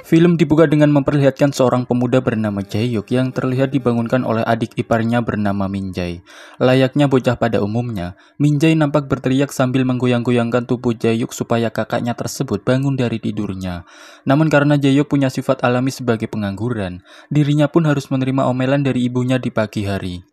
Film dibuka dengan memperlihatkan seorang pemuda bernama Jae-hyuk yang terlihat dibangunkan oleh adik iparnya bernama Min-jae. Layaknya bocah pada umumnya, Min-jae nampak berteriak sambil menggoyang-goyangkan tubuh Jae-hyuk supaya kakaknya tersebut bangun dari tidurnya. Namun karena Jae-hyuk punya sifat alami sebagai pengangguran, dirinya pun harus menerima omelan dari ibunya di pagi hari.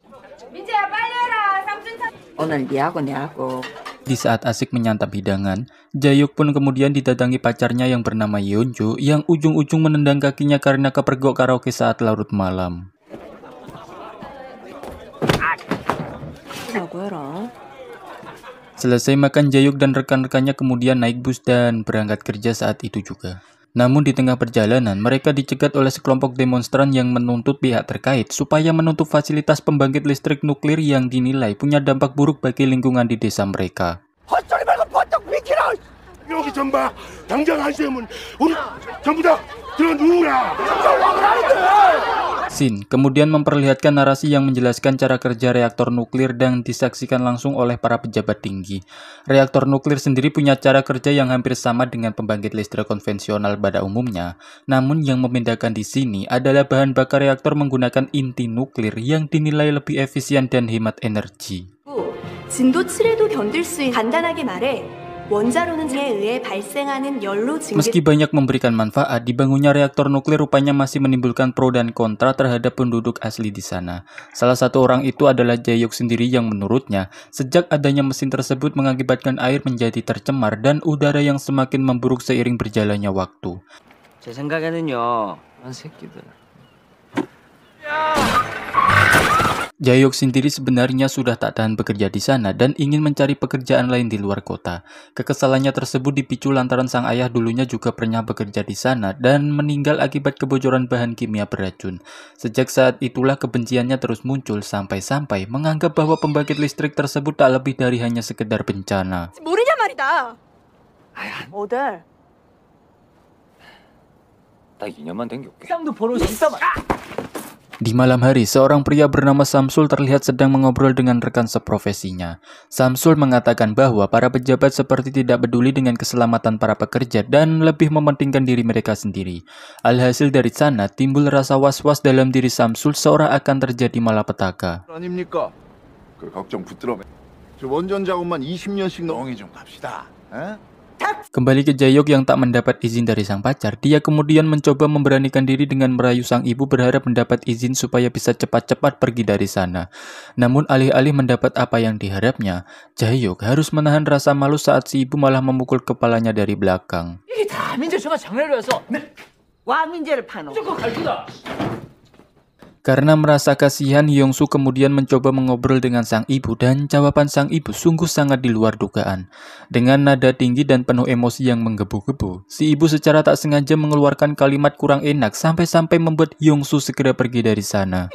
Di saat asik menyantap hidangan, Jae-hyuk pun kemudian didatangi pacarnya yang bernama Yeonju yang ujung-ujung menendang kakinya karena kepergok karaoke saat larut malam. Selesai makan, Jae-hyuk dan rekan-rekannya kemudian naik bus dan berangkat kerja saat itu juga. Namun di tengah perjalanan, mereka dicegat oleh sekelompok demonstran yang menuntut pihak terkait supaya menutup fasilitas pembangkit listrik nuklir yang dinilai punya dampak buruk bagi lingkungan di desa mereka. Scene kemudian memperlihatkan narasi yang menjelaskan cara kerja reaktor nuklir dan disaksikan langsung oleh para pejabat tinggi. Reaktor nuklir sendiri punya cara kerja yang hampir sama dengan pembangkit listrik konvensional pada umumnya. Namun yang membedakan di sini adalah bahan bakar reaktor menggunakan inti nuklir yang dinilai lebih efisien dan hemat energi. 진도 7에도 견딜 수 있는 간단하게 말해 meski banyak memberikan manfaat, dibangunnya reaktor nuklir rupanya masih menimbulkan pro dan kontra terhadap penduduk asli di sana. Salah satu orang itu adalah Jae-hyuk sendiri yang menurutnya, sejak adanya mesin tersebut mengakibatkan air menjadi tercemar dan udara yang semakin memburuk seiring berjalannya waktu. 제 생각에는요, 그런 새끼들. Jae-hyuk sendiri sebenarnya sudah tak tahan bekerja di sana dan ingin mencari pekerjaan lain di luar kota. Kekesalannya tersebut dipicu lantaran sang ayah dulunya juga pernah bekerja di sana dan meninggal akibat kebocoran bahan kimia beracun. Sejak saat itulah kebenciannya terus muncul sampai-sampai menganggap bahwa pembangkit listrik tersebut tak lebih dari hanya sekedar bencana. 모르냐 말이다. 뭐들? 딱 2년만 댕겨올게. 쌍도 보러 있어. Di malam hari, seorang pria bernama Samsul terlihat sedang mengobrol dengan rekan seprofesinya. Samsul mengatakan bahwa para pejabat seperti tidak peduli dengan keselamatan para pekerja dan lebih mementingkan diri mereka sendiri. Alhasil dari sana, timbul rasa was-was dalam diri Samsul seorang akan terjadi malapetaka. 아닙니까? 그 걱정 붙들어. 저 원전 작업만 20년씩 넘게 좀 갑시다. Kembali ke Jae-hyuk yang tak mendapat izin dari sang pacar, dia kemudian mencoba memberanikan diri dengan merayu sang ibu berharap mendapat izin supaya bisa cepat-cepat pergi dari sana. Namun alih-alih mendapat apa yang diharapnya, Jae-hyuk harus menahan rasa malu saat si ibu malah memukul kepalanya dari belakang. Karena merasa kasihan, Hyung-soo kemudian mencoba mengobrol dengan sang ibu dan jawaban sang ibu sungguh sangat di luar dugaan. Dengan nada tinggi dan penuh emosi yang menggebu-gebu, si ibu secara tak sengaja mengeluarkan kalimat kurang enak sampai-sampai membuat Hyung-soo segera pergi dari sana.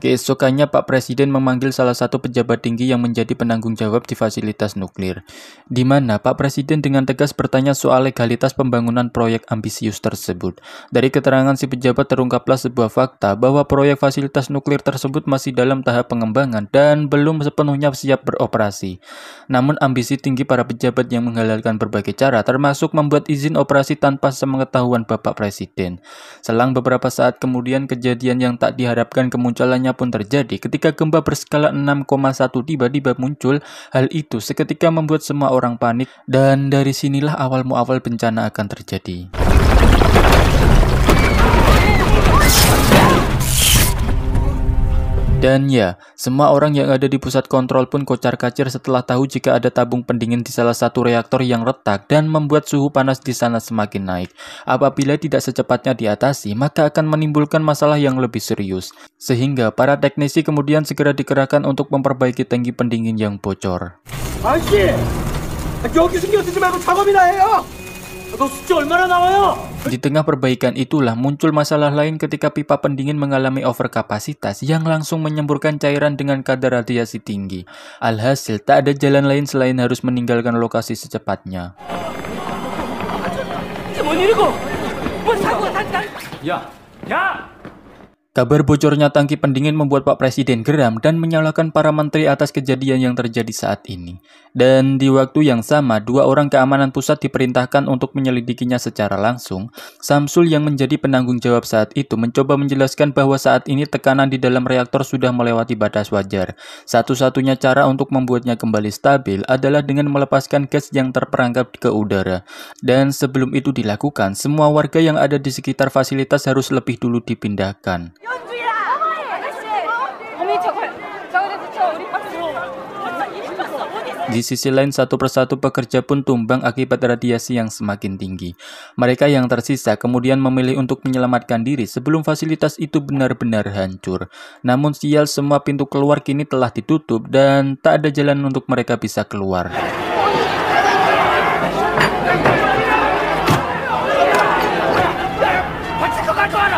Keesokannya Pak Presiden memanggil salah satu pejabat tinggi yang menjadi penanggung jawab di fasilitas nuklir, di mana Pak Presiden dengan tegas bertanya soal legalitas pembangunan proyek ambisius tersebut. Dari keterangan si pejabat terungkaplah sebuah fakta bahwa proyek fasilitas nuklir tersebut masih dalam tahap pengembangan dan belum sepenuhnya siap beroperasi. Namun ambisi tinggi para pejabat yang menghalalkan berbagai cara termasuk membuat izin operasi tanpa sepengetahuan Bapak Presiden. Selang beberapa saat kemudian kejadian yang tak diharapkan kemunculannya pun terjadi ketika gempa berskala 6,1 tiba-tiba muncul. Hal itu seketika membuat semua orang panik dan dari sinilah awal muawal bencana akan terjadi. Dan ya, semua orang yang ada di pusat kontrol pun kocar-kacir setelah tahu jika ada tabung pendingin di salah satu reaktor yang retak dan membuat suhu panas di sana semakin naik. Apabila tidak secepatnya diatasi, maka akan menimbulkan masalah yang lebih serius. Sehingga para teknisi kemudian segera dikerahkan untuk memperbaiki tangki pendingin yang bocor. Di tengah perbaikan itulah muncul masalah lain ketika pipa pendingin mengalami overkapasitas yang langsung menyemburkan cairan dengan kadar radiasi tinggi. Alhasil tak ada jalan lain selain harus meninggalkan lokasi secepatnya. Kabar bocornya tangki pendingin membuat Pak Presiden geram dan menyalahkan para menteri atas kejadian yang terjadi saat ini. Dan di waktu yang sama, 2 orang keamanan pusat diperintahkan untuk menyelidikinya secara langsung. Samsul yang menjadi penanggung jawab saat itu mencoba menjelaskan bahwa saat ini tekanan di dalam reaktor sudah melewati batas wajar. Satu-satunya cara untuk membuatnya kembali stabil adalah dengan melepaskan gas yang terperangkap ke udara. Dan sebelum itu dilakukan, semua warga yang ada di sekitar fasilitas harus lebih dulu dipindahkan. Di sisi lain, satu persatu pekerja pun tumbang akibat radiasi yang semakin tinggi. Mereka yang tersisa kemudian memilih untuk menyelamatkan diri sebelum fasilitas itu benar-benar hancur. Namun sial, semua pintu keluar kini telah ditutup dan tak ada jalan untuk mereka bisa keluar.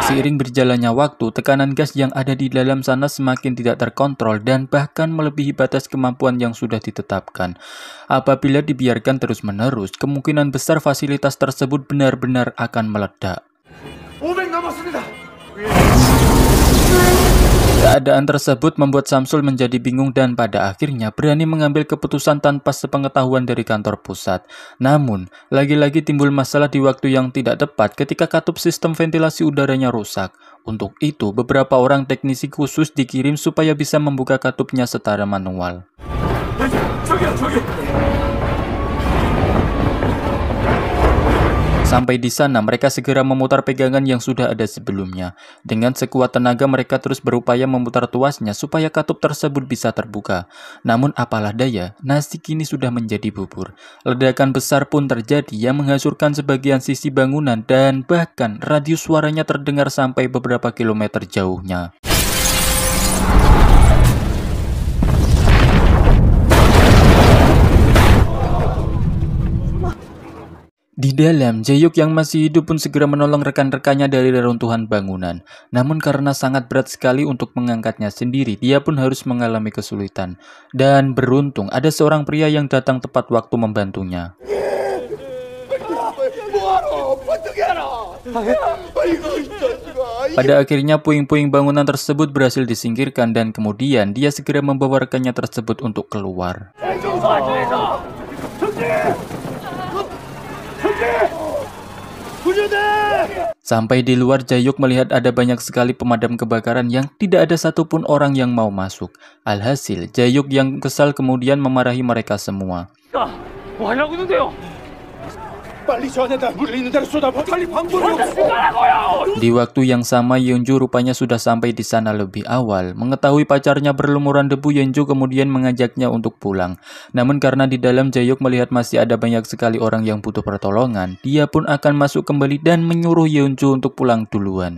Seiring berjalannya waktu, tekanan gas yang ada di dalam sana semakin tidak terkontrol dan bahkan melebihi batas kemampuan yang sudah ditetapkan. Apabila dibiarkan terus-menerus, kemungkinan besar fasilitas tersebut benar-benar akan meledak. Keadaan tersebut membuat Samsul menjadi bingung dan pada akhirnya berani mengambil keputusan tanpa sepengetahuan dari kantor pusat. Namun, lagi-lagi timbul masalah di waktu yang tidak tepat ketika katup sistem ventilasi udaranya rusak. Untuk itu, beberapa orang teknisi khusus dikirim supaya bisa membuka katupnya secara manual. Sampai di sana, mereka segera memutar pegangan yang sudah ada sebelumnya. Dengan sekuat tenaga, mereka terus berupaya memutar tuasnya supaya katup tersebut bisa terbuka. Namun apalah daya, nasi kini sudah menjadi bubur. Ledakan besar pun terjadi yang menghancurkan sebagian sisi bangunan dan bahkan radius suaranya terdengar sampai beberapa kilometer jauhnya. Di dalam, Jae-hyuk yang masih hidup pun segera menolong rekan-rekannya dari reruntuhan bangunan. Namun karena sangat berat sekali untuk mengangkatnya sendiri, dia pun harus mengalami kesulitan. Dan beruntung, ada seorang pria yang datang tepat waktu membantunya. Pada akhirnya puing-puing bangunan tersebut berhasil disingkirkan dan kemudian dia segera membawa rekannya tersebut untuk keluar. Sampai di luar, Jae-hyuk melihat ada banyak sekali pemadam kebakaran yang tidak ada satupun orang yang mau masuk. Alhasil, Jae-hyuk yang kesal kemudian memarahi mereka semua. Di waktu yang sama, Yeonju rupanya sudah sampai di sana lebih awal. Mengetahui pacarnya berlumuran debu, Yeonju kemudian mengajaknya untuk pulang. Namun karena di dalam Jae-hyuk melihat masih ada banyak sekali orang yang butuh pertolongan, dia pun akan masuk kembali dan menyuruh Yeonju untuk pulang duluan.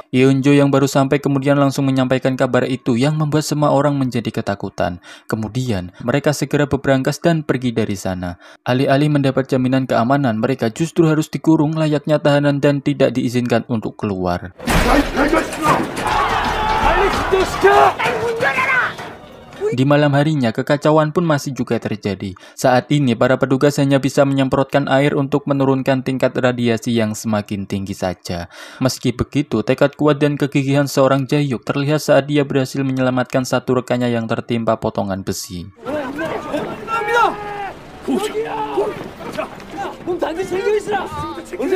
Yeonju yang baru sampai kemudian langsung menyampaikan kabar itu yang membuat semua orang menjadi ketakutan. Kemudian mereka segera berberangkas dan pergi dari sana. Alih-alih mendapat jaminan keamanan, mereka justru harus dikurung layaknya tahanan dan tidak diizinkan untuk keluar. Di malam harinya, kekacauan pun masih juga terjadi. Saat ini, para petugas hanya bisa menyemprotkan air untuk menurunkan tingkat radiasi yang semakin tinggi saja. Meski begitu, tekad kuat dan kegigihan seorang Jae-hyuk terlihat saat dia berhasil menyelamatkan satu rekannya yang tertimpa potongan besi.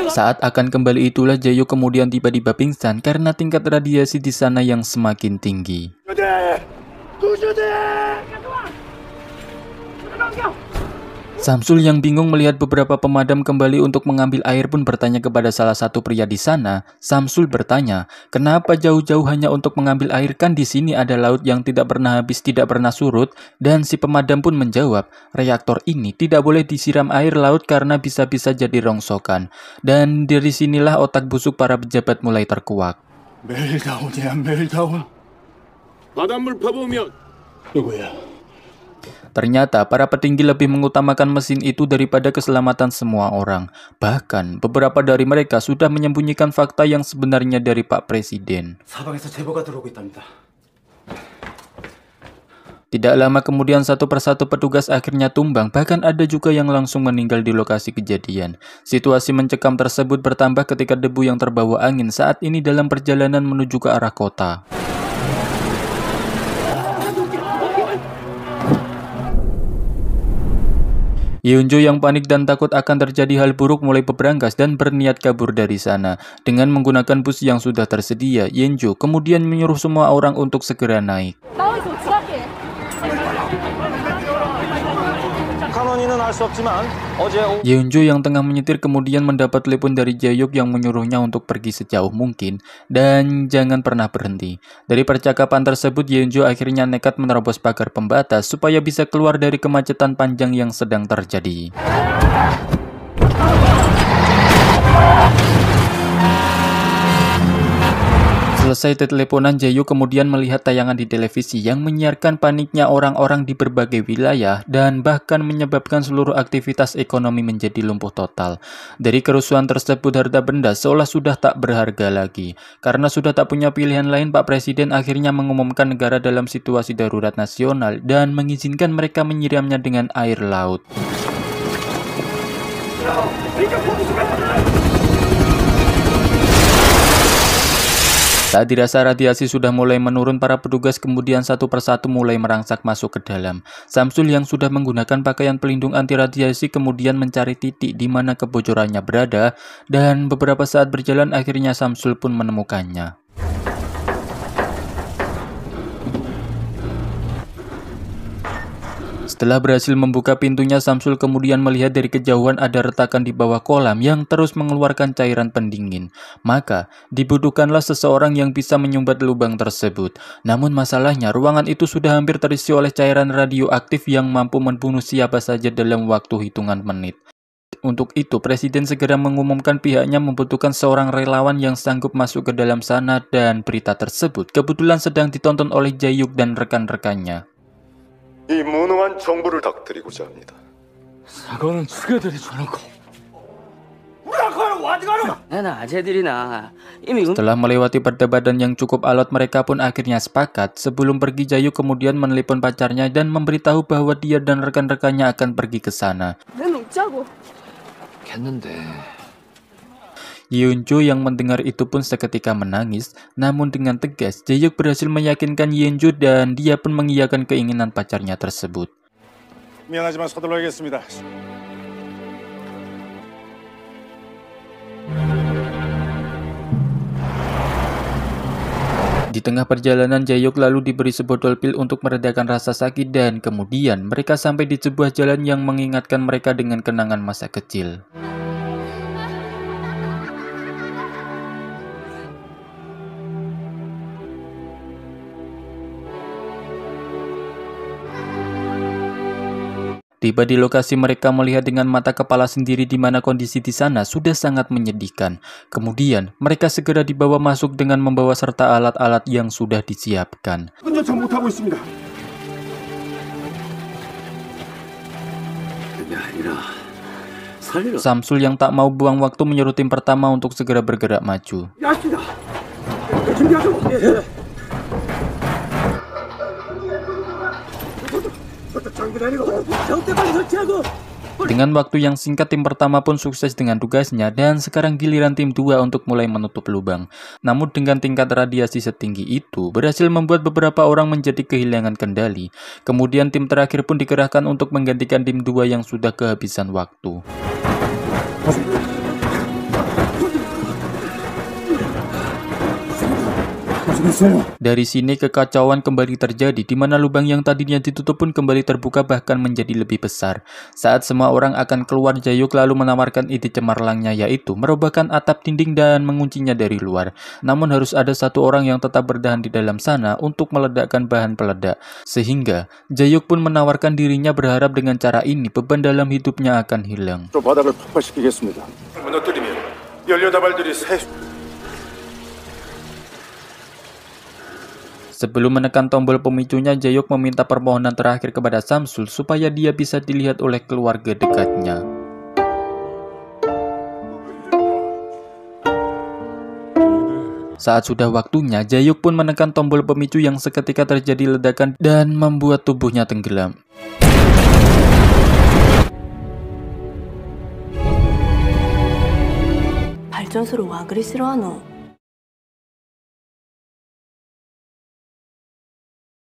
Saat akan kembali itulah Jae-hyuk kemudian tiba-tiba pingsan karena tingkat radiasi di sana yang semakin tinggi. Samsul yang bingung melihat beberapa pemadam kembali untuk mengambil air pun bertanya kepada salah satu pria di sana. Samsul bertanya, kenapa jauh-jauh hanya untuk mengambil air, kan di sini ada laut yang tidak pernah habis, tidak pernah surut? Dan si pemadam pun menjawab, reaktor ini tidak boleh disiram air laut karena bisa-bisa jadi rongsokan. Dan dari sinilah otak busuk para pejabat mulai terkuak. 멜다운이야, 멜다운. 바닷물 퍼부으면 누구야? Ternyata para petinggi lebih mengutamakan mesin itu daripada keselamatan semua orang. Bahkan beberapa dari mereka sudah menyembunyikan fakta yang sebenarnya dari Pak Presiden. Tidak lama kemudian satu persatu petugas akhirnya tumbang, bahkan ada juga yang langsung meninggal di lokasi kejadian. Situasi mencekam tersebut bertambah ketika debu yang terbawa angin saat ini dalam perjalanan menuju ke arah kota. Yeonjo yang panik dan takut akan terjadi hal buruk mulai berberangkas dan berniat kabur dari sana. Dengan menggunakan bus yang sudah tersedia, Yeonjo kemudian menyuruh semua orang untuk segera naik. Yeonjo yang tengah menyetir kemudian mendapat telepon dari Jae-yuk yang menyuruhnya untuk pergi sejauh mungkin dan jangan pernah berhenti. Dari percakapan tersebut, Yeonjo akhirnya nekat menerobos pagar pembatas supaya bisa keluar dari kemacetan panjang yang sedang terjadi. Selesai teleponan, Jae-yuk kemudian melihat tayangan di televisi yang menyiarkan paniknya orang-orang di berbagai wilayah dan bahkan menyebabkan seluruh aktivitas ekonomi menjadi lumpuh total. Dari kerusuhan tersebut, harta benda seolah sudah tak berharga lagi. Karena sudah tak punya pilihan lain, Pak Presiden akhirnya mengumumkan negara dalam situasi darurat nasional dan mengizinkan mereka menyiramnya dengan air laut. Saat dirasa radiasi sudah mulai menurun, para petugas kemudian satu persatu mulai merangsak masuk ke dalam. Samsul yang sudah menggunakan pakaian pelindung anti radiasi kemudian mencari titik di mana kebocorannya berada, dan beberapa saat berjalan akhirnya Samsul pun menemukannya. Setelah berhasil membuka pintunya, Samsul kemudian melihat dari kejauhan ada retakan di bawah kolam yang terus mengeluarkan cairan pendingin. Maka, dibutuhkanlah seseorang yang bisa menyumbat lubang tersebut. Namun masalahnya, ruangan itu sudah hampir terisi oleh cairan radioaktif yang mampu membunuh siapa saja dalam waktu hitungan menit. Untuk itu, Presiden segera mengumumkan pihaknya membutuhkan seorang relawan yang sanggup masuk ke dalam sana, dan berita tersebut kebetulan sedang ditonton oleh Jae-yuk dan rekan-rekannya. 이 무능한 정부를 닥뜨리고자 합니다. 사과는 죽여드리 저놓고. Setelah melewati perdebatan yang cukup alot, mereka pun akhirnya sepakat. Sebelum pergi, Jae-yuk kemudian menelepon pacarnya dan memberitahu bahwa dia dan rekan-rekannya akan pergi ke sana. Yeonjo yang mendengar itu pun seketika menangis, namun dengan tegas, Jae-yuk berhasil meyakinkan Yeonjo dan dia pun mengiyakan keinginan pacarnya tersebut. 미안하지만 서둘러야겠습니다. Di tengah perjalanan, Jae-yuk lalu diberi sebotol pil untuk meredakan rasa sakit dan kemudian mereka sampai di sebuah jalan yang mengingatkan mereka dengan kenangan masa kecil. Tiba di lokasi, mereka melihat dengan mata kepala sendiri di mana kondisi di sana sudah sangat menyedihkan. Kemudian, mereka segera dibawa masuk dengan membawa serta alat-alat yang sudah disiapkan. Samsul yang tak mau buang waktu menyuruh tim pertama untuk segera bergerak maju. Dengan waktu yang singkat, tim pertama pun sukses dengan tugasnya dan sekarang giliran tim 2 untuk mulai menutup lubang. Namun dengan tingkat radiasi setinggi itu berhasil membuat beberapa orang menjadi kehilangan kendali. Kemudian tim terakhir pun dikerahkan untuk menggantikan tim 2 yang sudah kehabisan waktu. Dari sini kekacauan kembali terjadi, di mana lubang yang tadinya ditutup pun kembali terbuka bahkan menjadi lebih besar. Saat semua orang akan keluar, Jae-yuk lalu menawarkan ide cemerlangnya, yaitu merobahkan atap dinding dan menguncinya dari luar. Namun harus ada satu orang yang tetap bertahan di dalam sana untuk meledakkan bahan peledak. Sehingga Jae-yuk pun menawarkan dirinya berharap dengan cara ini beban dalam hidupnya akan hilang. Sebelum menekan tombol pemicunya, Jae-yuk meminta permohonan terakhir kepada Samsul supaya dia bisa dilihat oleh keluarga dekatnya. Saat sudah waktunya, Jae-hyuk pun menekan tombol pemicu yang seketika terjadi ledakan dan membuat tubuhnya tenggelam. 발전소로 와 그리 싫어하노?